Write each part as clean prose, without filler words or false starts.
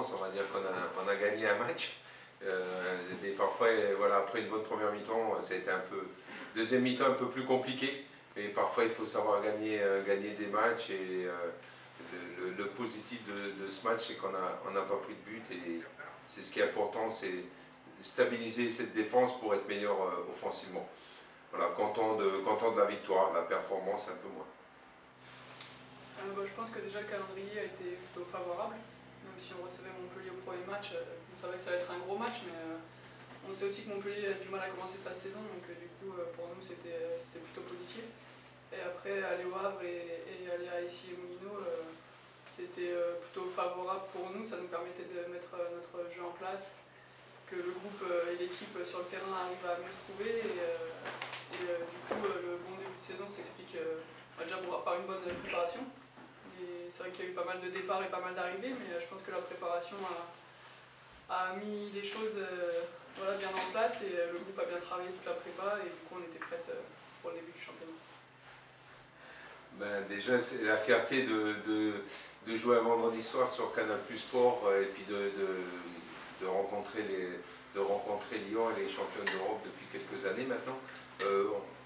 chance, on va dire qu'on a gagné un match. Mais parfois, voilà, après une bonne première mi-temps, ça a été un peu. Deuxième mi-temps un peu plus compliqué. Mais parfois, il faut savoir gagner des matchs. Et le positif de ce match, c'est qu'on n'a pas pris de but. Et c'est ce qui est important, c'est stabiliser cette défense pour être meilleur offensivement. Voilà, content de la victoire, la performance un peu moins. Je pense que déjà le calendrier a été plutôt favorable. Même si on recevait Montpellier au premier match, on savait que ça allait être un gros match, mais on sait aussi que Montpellier a du mal à commencer sa saison, donc du coup pour nous c'était plutôt positif. Et après aller au Havre et aller à Issy-les-Moulineaux, c'était plutôt favorable pour nous, ça nous permettait de mettre notre jeu en place, que le groupe et l'équipe sur le terrain arrivent à mieux se trouver, du coup le bon début de saison s'explique déjà par une bonne préparation. C'est vrai qu'il y a eu pas mal de départs et pas mal d'arrivées, mais je pense que la préparation a mis les choses voilà, bien en place et le groupe a bien travaillé toute la prépa et du coup on était prête pour le début du championnat. Ben, déjà, c'est la fierté de jouer un vendredi soir sur Canal Plus Sport et puis de rencontrer Lyon et les champions d'Europe depuis quelques années maintenant.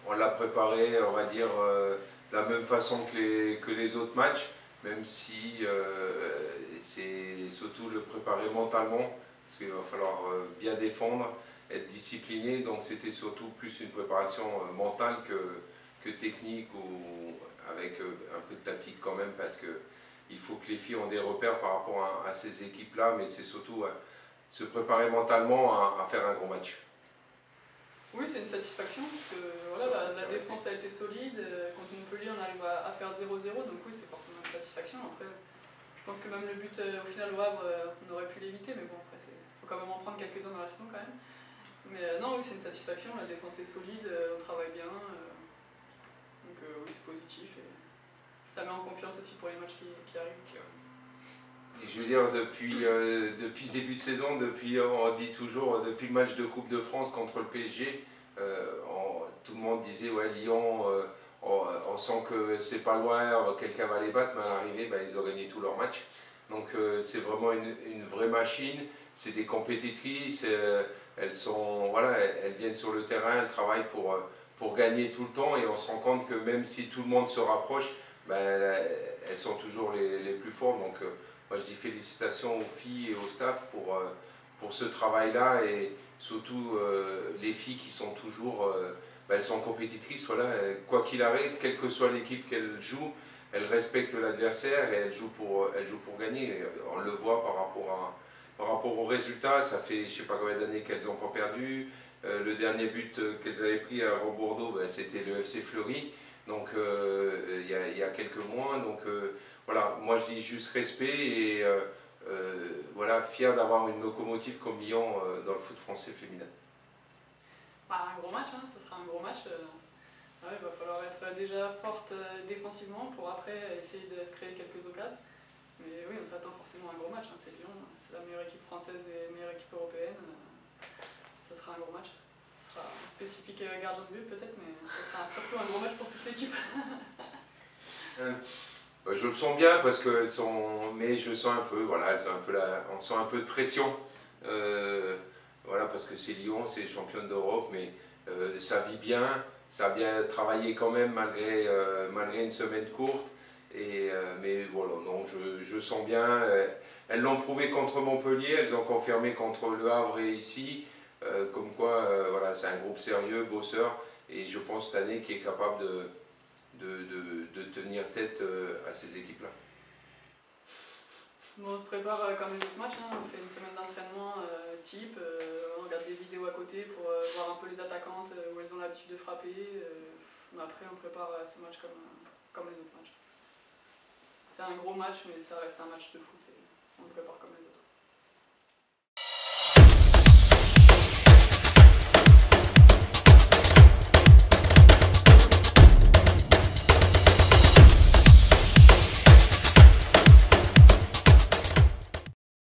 On l'a préparé, on va dire, de la même façon que les autres matchs, même si c'est surtout le préparer mentalement, parce qu'il va falloir bien défendre, être discipliné, donc c'était surtout plus une préparation mentale que technique ou avec un peu de tactique quand même, parce qu'il faut que les filles ont des repères par rapport à ces équipes-là, mais c'est surtout se préparer mentalement à faire un gros match. Oui, c'est une satisfaction, parce que voilà, la défense a été solide, contre Montpellier on arrive à faire 0-0, donc oui c'est forcément une satisfaction. Après, je pense que même le but au final au Havre, on aurait pu l'éviter, mais bon après il faut quand même en prendre quelques-uns dans la saison quand même. Mais non, oui c'est une satisfaction, la défense est solide, on travaille bien, donc oui c'est positif et ça met en confiance aussi pour les matchs qui arrivent. Et je veux dire, depuis le début de saison, on dit toujours, depuis le match de Coupe de France contre le PSG, tout le monde disait, ouais, Lyon, on sent que c'est pas loin, quelqu'un va les battre, mais à l'arrivée, ben, ils ont gagné tous leurs matchs. Donc c'est vraiment une vraie machine, c'est des compétitrices, voilà, elles viennent sur le terrain, elles travaillent pour gagner tout le temps, et on se rend compte que même si tout le monde se rapproche, ben, elles sont toujours les plus fortes. Donc moi je dis félicitations aux filles et au staff pour ce travail-là, et surtout les filles qui sont toujours, ben, elles sont compétitrices, voilà, quoi qu'il arrive, quelle que soit l'équipe qu'elles jouent, elles respectent l'adversaire et elles jouent pour gagner. Et on le voit par rapport aux résultats, ça fait je ne sais pas combien d'années qu'elles n'ont pas perdu. Le dernier but qu'elles avaient pris avant Bordeaux, ben, c'était le FC Fleury, donc il y a quelques mois. Donc voilà, moi je dis juste respect et voilà, fier d'avoir une locomotive comme Lyon dans le foot français féminin. Bah, un gros match, hein, ça sera un gros match. Ouais, il va falloir être déjà forte défensivement pour après essayer de se créer quelques occasions. Mais oui, on s'attend forcément à un gros match, hein, c'est Lyon, c'est la meilleure équipe française et meilleure équipe européenne. Ça sera un gros match. Ce sera un spécifique gardien de but peut-être, mais ce sera surtout un gros match pour toute l'équipe. Je le sens bien parce qu'elles sont. Mais je sens un peu, voilà, on sent un peu de pression. Voilà, parce que c'est Lyon, c'est championne d'Europe, mais ça vit bien, ça a bien travaillé quand même malgré une semaine courte. Mais voilà, non, je sens bien. Elles l'ont prouvé contre Montpellier, elles ont confirmé contre Le Havre et ici. Comme quoi, voilà, c'est un groupe sérieux, bosseur, et je pense cette année qui est capable de tenir tête à ces équipes-là. Bon, on se prépare comme les autres matchs, hein. On fait une semaine d'entraînement type, on regarde des vidéos à côté pour voir un peu les attaquantes, où elles ont l'habitude de frapper. Mais après, on prépare ce match comme les autres matchs. C'est un gros match, mais ça reste un match de foot et on le prépare comme